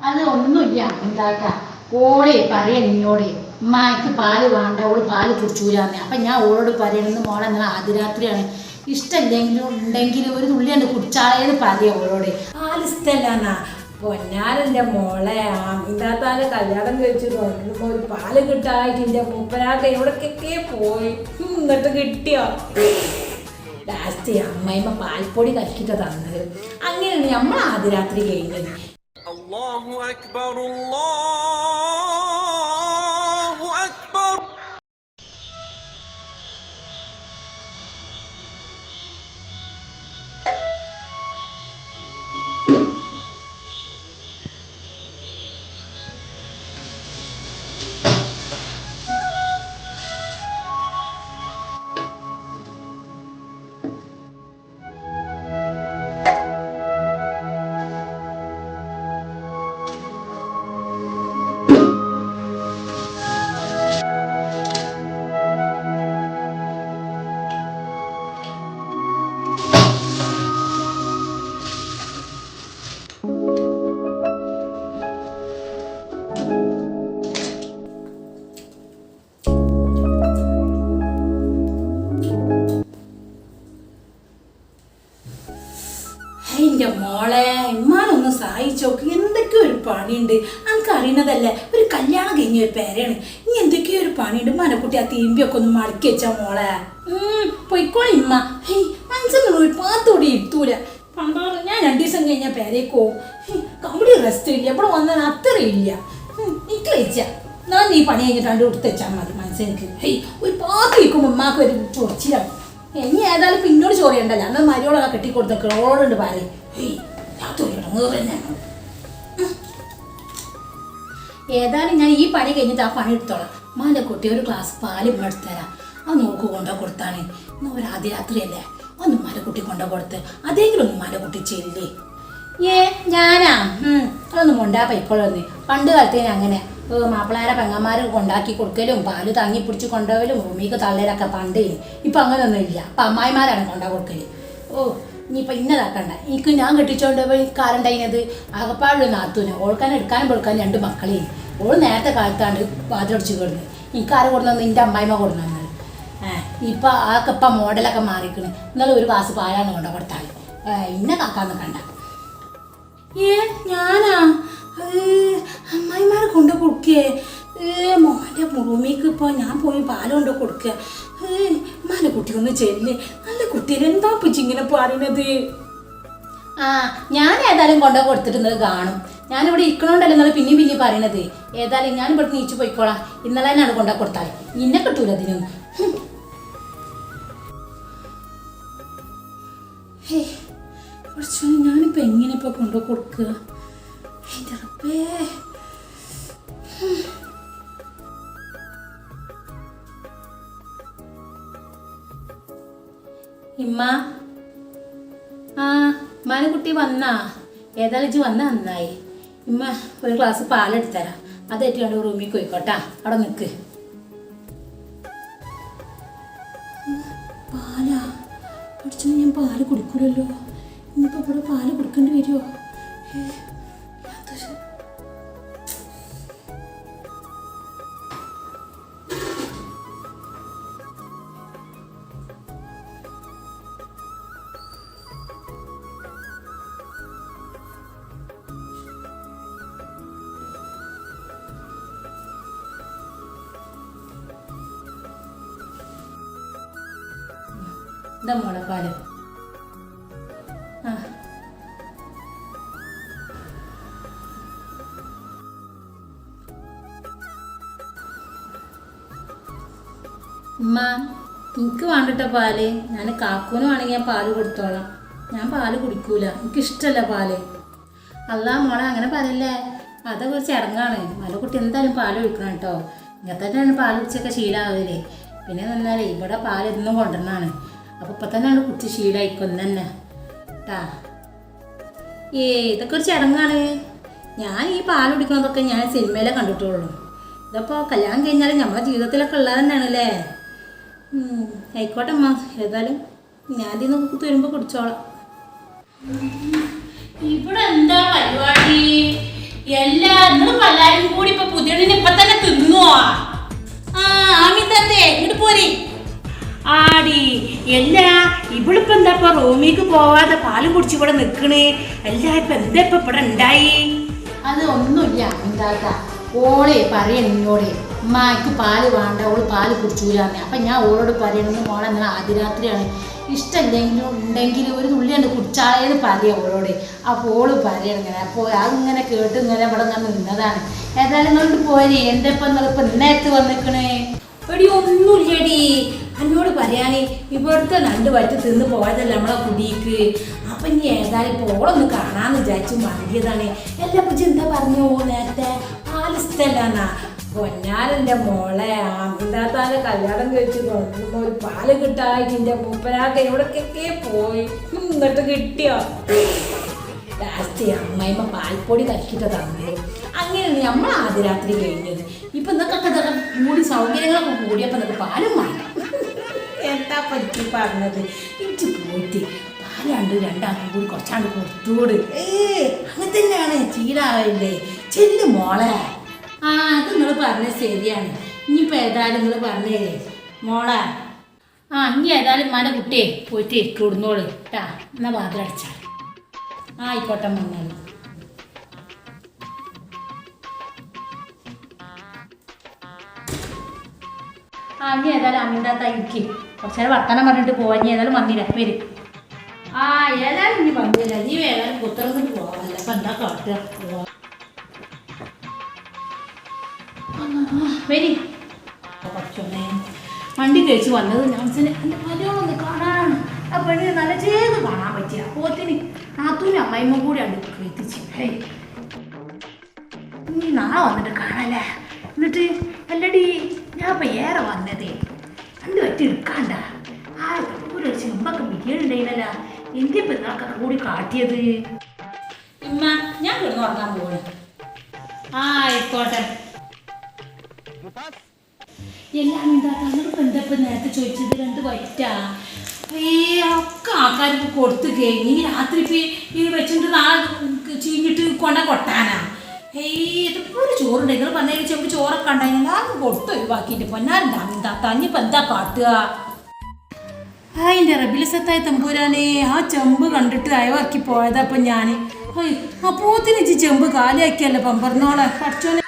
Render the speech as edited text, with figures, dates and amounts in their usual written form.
അത് ഒന്നുമില്ല. എന്താക്കാ ഓളെ പറയാ നിന്നോടെ ഉമ്മാക്ക് പാല് വേണ്ട, ഓള് പാല് കുടിച്ചൂലാന്ന്. അപ്പം ഞാൻ ഓളോട് പറയണമെന്ന് മോളെ എന്നാൽ ആദ്യരാത്രിയാണ്, ഇഷ്ടമില്ലെങ്കിലും ഉണ്ടെങ്കിലും ഒരു തുള്ളി ഉണ്ട് കുടിച്ചാളേന്ന് പറയാ ഓളോട്. പാല് ഇഷ്ടമല്ലാന്നാ പൊന്നാരെൻ്റെ മോളെ അമിതാത്താൻ്റെ കല്യാണം കഴിച്ച് കൊണ്ടുമ്പോൾ ഒരു പാല് കിട്ടായിട്ട് എൻ്റെ മൂപ്പരാക്ക് എവിടേക്കൊക്കെ പോയി. എന്നിട്ട് കിട്ടിയോ? ലാസ്റ്റ് അമ്മയമ്മ പാൽപ്പൊടി കലക്കിട്ട് തന്നത്. അങ്ങനെയാണ് നമ്മൾ ആദ്യ രാത്രി കഴിഞ്ഞത്. അല്ലാഹു അക്ബർ അല്ലാഹു അക്ബർ. എൻ്റെ മോളെ ഇമ്മാനൊന്ന് സഹായിച്ചോക്ക്. എന്തൊക്കെയോ ഒരു പണിയുണ്ട്, നമുക്ക് അറിയണതല്ലേ. ഒരു കല്യാണം കഴിഞ്ഞ ഒരു പേരാണ്. ഇനി എന്തൊക്കെയോ ഒരു പണിയുണ്ട്. മനക്കുട്ടി ആ തീമ്പിയൊക്കെ ഒന്ന് മടക്കി വെച്ചാ മോളെ. പൊയ്ക്കോളി ഇമ്മ. മനസ്സിലൊന്നും ഒരു പാത്തോടെ ഇരുത്തൂല. പണ്ടാറ് ഞാൻ 2 ദിവസം കഴിഞ്ഞാൽ പേരേക്കോ കമ്പടി റെസ്റ്റ് ഇല്ല. ഇവിടെ വന്നാൽ അത്രയില്ല. എനിക്ക് വെച്ച ഞാൻ ഈ പണി കഴിഞ്ഞിട്ട് 2 കൊടുത്ത് വെച്ചാൽ മതി. മനസ്സിലെനിക്ക് ഒരു പാത്ത് വയ്ക്കുമ്പോൾ ഉമ്മാക്ക് ഒരു ചൊറിച്ചിലാണ്. ഇനി ഏതായാലും പിന്നോട് ചോറിയണ്ടല്ലോ. അന്ന് മരിയോളൊക്കെ കെട്ടിക്കൊടുത്ത ഓടുണ്ട് പറയും. ഏതായാലും ഞാൻ ഈ പണി കഴിഞ്ഞിട്ട് ആ പണി എടുത്തോളാം. മാൻ്റെ കുട്ടി ഒരു ഗ്ലാസ് പാല് എടുത്തരാം. അത് നോക്ക് കൊണ്ടു കൊടുത്താണ്. ഇന്ന് ഒരു ആദ്യ രാത്രിയല്ലേ, ഒന്ന് മാൻ്റെ കുട്ടി കൊണ്ടു കൊടുത്ത് അതെങ്കിലും ഒന്ന് മാൻ്റെ കുട്ടി ചെല്ലേ. ഞാനാ അതൊന്നും കൊണ്ടാ പൈക്കോളന്ന്. പണ്ട് കാലത്തേന് അങ്ങനെ മാപ്പിളാരെ പെങ്ങന്മാർ കൊണ്ടാക്കി കൊടുക്കലും പാല് താങ്ങി പിടിച്ച് കൊണ്ടുപോകലും ഭൂമിക്ക് തള്ളലൊക്കെ പണ്ട്. ഇപ്പം അങ്ങനെയൊന്നും ഇല്ല. അപ്പം അമ്മായിമാരാണ് കൊണ്ടാ കൊടുക്കല്. ഇനിയിപ്പോൾ ഇന്നതാക്കണ്ട. എനിക്ക് ഞാൻ കെട്ടിച്ചോണ്ട് പോയി കാലുണ്ടായിരുന്നത് ആകപ്പാടുള്ള നാത്തൂന്. ഓൾക്കാൻ എടുക്കാനും കൊടുക്കാനും 2 മക്കളെയും. ഓൾ നേരത്തെ കാലത്താണ്ട് വാതിലടിച്ച് കിടന്ന്. എനിക്കാരും കൊടുന്നു, എൻ്റെ അമ്മായിമ്മ കൊടുന്നു. ഇപ്പം ആകെപ്പം മോഡലൊക്കെ മാറിക്കണ്. എന്നാലും ഒരു ഗ്ലാസ് പാലാണ് കൊണ്ടു കൊടുത്താൽ ഇന്നെ കാക്കാന്ന് കണ്ട. ഞാനാ അമ്മായിമാരെ കൊണ്ടു കൊടുക്കേ? മോൻ്റെ റൂമിക്ക് ഇപ്പോൾ ഞാൻ പോയി പാല് കൊണ്ട് കൊടുക്കുക. മാൻ്റെ കുട്ടി ഒന്ന് ചെല്ല്. നല്ല കുട്ടിയെ എന്താ പിച്ച് ഇങ്ങനെ പറയുന്നത്? ഞാൻ ഏതായാലും കൊണ്ടു കൊടുത്തിട്ടുള്ളത് കാണും. ഞാനിവിടെ ഇരിക്കണോണ്ടല്ലോ നിങ്ങൾ പിന്നെയും പറയണത്. ഏതായാലും ഞാനിവിടെ നീച്ചു പോയിക്കോളാം. ഇന്നലെ തന്നെയാണ് കൊണ്ടു കൊടുത്താൽ ഇന്നെ കിട്ടൂല അതിനൊന്നും. ഞാനിപ്പോൾ എങ്ങനെ ഇപ്പോൾ കൊണ്ടു കൊടുക്കുക? എൻ്റെ റബ്ബേ. ഇമ്മ മാനക്കുട്ടി വന്നാ? ഏതായാലും ഇജ്ജ് വന്നാ നന്നായി. ഇമ്മ ഒരു ഗ്ലാസ് പാലെടുത്തരാം. അതായിട്ട് കണ്ട് റൂമിൽ പോയിക്കോട്ടാ. അവിടെ നിൽക്ക്. പാലാ പഠിച്ചു? ഞാൻ പാല് കുടിക്കൂലല്ലോ. ഇനിയിപ്പോൾ ഇവിടെ പാല് കൊടുക്കേണ്ടി വരുമോ? ഇതാ മോളെ പാല്. ഉമ്മ എനിക്ക് വേണ്ടിട്ട പാല്. ഞാൻ കാക്കൂന് വേണമെങ്കിൽ ഞാൻ പാല് കൊടുത്തോളാം. ഞാൻ പാല് കുടിക്കൂല, എനിക്കിഷ്ടമല്ല പാല്. അല്ലാ മോളെ അങ്ങനെ പറയല്ലേ, അതൊക്കെ കുറച്ച് ഇടങ്ങാണ്. കുട്ടി എന്തായാലും പാല് ഒഴിക്കണം കേട്ടോ. ഇങ്ങനത്തെ തന്നെയാണ് പാല് കുടിച്ചൊക്കെ ശീലമാവില്ലേ. പിന്നെ എന്നാലേ ഇവിടെ പാല് എന്നും കൊണ്ടുവന്നാണ്. അപ്പോൾ ഇപ്പം തന്നെയാണ് കുടിച്ച് ശീലമായിക്കൊന്നു തന്നെ കേട്ടാ. ഇതൊക്കെ കുറച്ച് ഇടങ്ങാണ്. ഞാൻ ഈ പാല് കുടിക്കുന്നതൊക്കെ ഞാൻ സിനിമയിലേ കണ്ടിട്ടുള്ളൂ. ഇതിപ്പോൾ കല്യാണം കഴിഞ്ഞാൽ നമ്മുടെ ജീവിതത്തിലൊക്കെ ഉള്ളത് തന്നെയാണല്ലേ. ആയിക്കോട്ടെ അമ്മ. ഏതായാലും ഞാൻ ഇതിന്ന് തരുമ്പോൾ കുടിച്ചോളാം. ഇവിടെ എന്താ പരിപാടി? എല്ലാരും എല്ലാരും കൂടി ഇപ്പൊ പുതിയണ്ണിനെ ഇപ്പൊ തന്നെ തിന്നുവോ? ആ അമിതത്തെ ഇങ്ങോട്ട് പോരെ. ആടി എല്ലാ ഇവളിപ്പോ എന്താ റൂമിക്ക് പോവാതെ പാലും കുടിച്ച് ഇവിടെ നിക്കണേ? എല്ലാ ഇപ്പൊ എന്താ ഇപ്പൊ ഇവിടെ ഉണ്ടായി? അത് ഒന്നുമില്ല അമിതാത്ത. ഓളെ പറയണ എന്നോടെ അമ്മക്ക് പാല് വേണ്ട, ഓള് പാല് കുടിച്ചൂലാന്ന്. അപ്പം ഞാൻ ഓളോട് പറയണമെന്ന് മോളെ എന്നാൽ ആദ്യ രാത്രിയാണ് ഇഷ്ടമല്ലെങ്കിലും ഉണ്ടെങ്കിൽ ഒരു തുള്ളി കണ്ട് കുടിച്ചാളേന്ന് പറയാം ഓളോട്. അപ്പോൾ ഓള് പറയണം ഇങ്ങനെ. അപ്പോൾ അതിങ്ങനെ കേട്ട് ഇങ്ങനെ ഇവിടെ ഇങ്ങനെ നിന്നതാണ്. ഏതായാലും ഇങ്ങോട്ട് പോരെ. എൻ്റെ ഇപ്പം നിങ്ങളിപ്പോൾ ഇന്നേരത്ത് വന്നിക്കണേ? എടി ഒന്നുമില്ലടി, എന്നോട് പറയാന് ഇവിടുത്തെ 2 വയറ്റ് തിന്ന് പോയതല്ല നമ്മളെ കുടിക്ക്. അപ്പൊ ഇനി ഏതായാലും പോളൊന്ന് കാണാന്ന് വിചാരിച്ചു മറിയതാണ്. എല്ലാ പൂജ എന്താ പറഞ്ഞു നേരത്തെ? പാലിഷ്ടല്ലാന്നാ? പൊന്നാരൻ്റെ മോളെ അമിതാത്താൻ്റെ കല്യാണം കഴിച്ച് നോക്കുമ്പോൾ ഒരു പാല് കിട്ടായിട്ട് എൻ്റെ മൂപ്പരാക്ക എവിടേക്കൊക്കെ പോയി. എന്നിട്ട് കിട്ടിയോ? ലാസ്റ്റ് അമ്മായിമ്മ പാൽപ്പൊടി കലക്കിട്ട് തന്നു. അങ്ങനെയാണ് നമ്മൾ ആദ്യ രാത്രി കഴിഞ്ഞത്. ഇപ്പൊ ഇതൊക്കെ കൂടി സൗകര്യങ്ങളൊക്കെ കൂടിയപ്പോ നമുക്ക് പാലും വേണ്ട. എന്താ പറ്റി പറഞ്ഞത്? ഇഞ്ചി പോയിട്ട് പാല് രണ്ടാക്കും കൂടി കുറച്ചാണ്ട് കൊടുത്തോട്. അങ്ങനെ തന്നെയാണ് ചീലാവില്ലേ? ചെല്ലു മോളെ. ആ അത് നിങ്ങൾ പറഞ്ഞത് ശരിയാണ്. ഇനിയിപ്പോ ഏതായാലും നിങ്ങൾ പറഞ്ഞേ മോളെ. ആ ഇനി ഏതായാലും മന കുട്ടിയെ പോയിട്ട് ഇരിക്കൂടുന്നോള് കേട്ടാ. എന്നാ വാതിലടച്ചാൽ ആയിക്കോട്ടെ വന്നാലും. ആ ഇനി ഏതായാലും അമ്മീൻ്റെ ഇരിക്കും. കുറച്ച് നേരം വർത്തമാനം പറഞ്ഞിട്ട് പോവാൻ. ഇനി ഏതായാലും വന്നില്ല പേര്. ആ ഏതായാലും ഇനി വന്നില്ല. നീ ഏതായാലും പുത്തറന്നിട്ട് പോവാല്ല. അപ്പം എന്താ കാട്ടുക? പോവാ വരി. കുറച്ചൊന്നേ വണ്ടി കഴിച്ച് വന്നത് ഞാൻ എൻ്റെ മലയോളൊന്ന് കാണാനാണ്. ആ പെണ്ണിന് നല്ല ചെയ്ത് കാണാൻ പറ്റിയ പോത്തിന് നാത്തൂനും അമ്മായിമ്മ കൂടെ ഉണ്ട് എത്തിച്ച്. നീ നാളെ വന്നിട്ട് കാണാല്ലേ? എന്നിട്ട് അല്ലടി ഞാൻ ഇപ്പം ഏറെ വന്നതേ 2 വറ്റി എടുക്കാണ്ട. ആ ഒരു ചെമ്പൊക്കെ ബിരിയാണി ഉണ്ടായില്ല. എന്തിനാ പെരുന്നാൾക്കൊക്കെ കൂടി കാട്ടിയത്? ഇമ്മ ഞാൻ കിടന്ന് ഉറങ്ങാൻ പോകണം. ആ ആയിക്കോട്ടെ. എല്ലാം ഉണ്ടാക്കാന്നൊക്കെ എന്തപ്പം നേരത്തെ ചോദിച്ചത്? 2 വറ്റാ? ഒക്കെ ആൾക്കാർക്ക് കൊടുത്തു കഴിഞ്ഞ് ഈ രാത്രി ഇപ്പം ഈ വെച്ചിട്ട് നാളെ ചീഞ്ഞിട്ട് കൊട്ടാനാ? ഇതിപ്പോൾ ഒരു ചോറുണ്ട്. നിങ്ങൾ പറഞ്ഞ ചെമ്പ് ചോറൊക്കെ ഉണ്ടായി. ഞാൻ കൊടുത്ത് ഒഴിവാക്കിയിട്ട് പൊന്നാരുണ്ടാകും താത്ത. ഇനിയിപ്പോൾ എന്താ കാട്ടുക? അതിൻ്റെ റബിലിസത്തായ തമ്പൂരാനെ ആ ചെമ്പ് കണ്ടിട്ട് അയവാക്കി പോയതാ. അപ്പം ഞാൻ അപ്പോത്തിന് ചെമ്പ് കാലിയാക്കിയല്ലേ പമ്പറന്നോളെ പഠിച്ചോനെ.